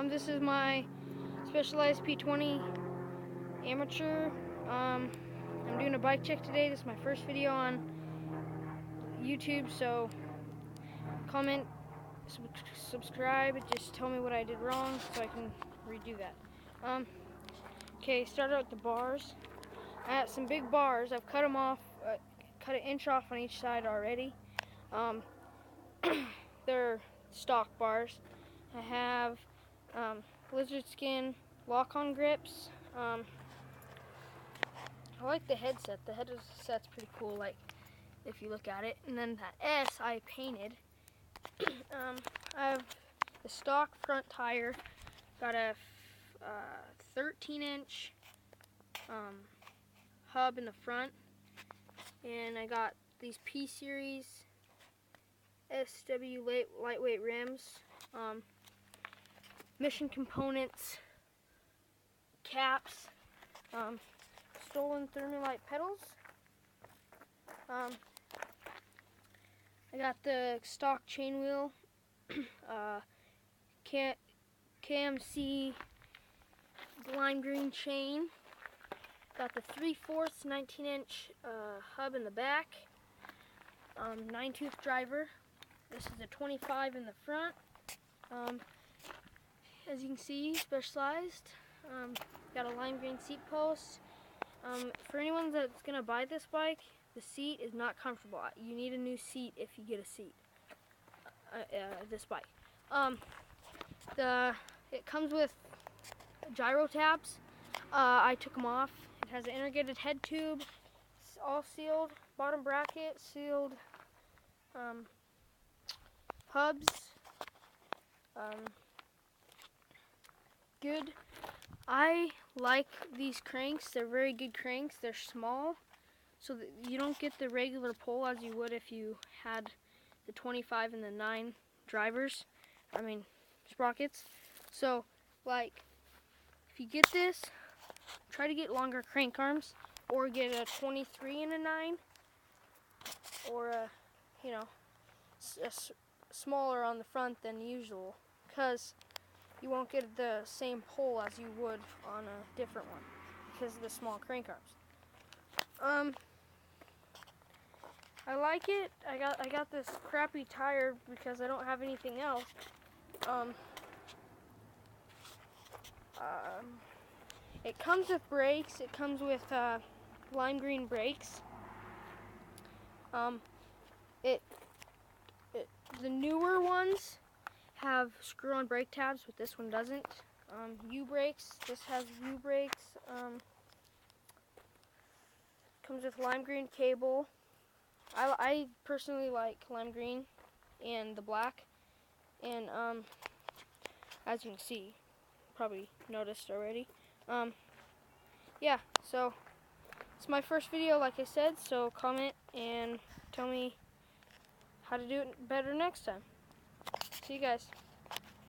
This is my Specialized P20 amateur. I'm doing a bike check today. This is my first video on YouTube, so comment, subscribe, just tell me what I did wrong so I can redo that. Okay, start out with the bars. I have some big bars. I've cut them off, cut an inch off on each side already. They're stock bars. I have lizard skin lock-on grips. I like the headset. The headset's pretty cool, like if you look at it. And then that S I painted. I have the stock front tire. Got a 13-inch hub in the front, and I got these P-Series SW lightweight rims. Mission components, caps, stolen Thermalite pedals. I got the stock chain wheel, KMC lime green chain. Got the 3/4 19-inch hub in the back. 9-tooth driver. This is a 25 in the front. As you can see, Specialized. Got a lime green seat post. For anyone that's gonna buy this bike, the seat is not comfortable. You need a new seat if you get a seat. This bike. It comes with gyro tabs. I took them off. It has an integrated head tube. It's all sealed. Bottom bracket sealed. Hubs. Good. I like these cranks. They're very good cranks. They're small, so that you don't get the regular pull as you would if you had the 25 and the 9 drivers. Sprockets. So, like, if you get this, try to get longer crank arms, or get a 23 and a 9, or smaller on the front than usual, because you won't get the same pull as you would on a different one because of the small crank arms. I like it. I got this crappy tire because I don't have anything else. It comes with brakes. It comes with lime green brakes. The newer ones have screw-on brake tabs, but this one doesn't. U-brakes. This has U-brakes. Comes with lime green cable. I personally like lime green and the black. And as you can see, probably noticed already. Yeah, so it's my first video, like I said, so comment and tell me how to do it better next time. See you guys.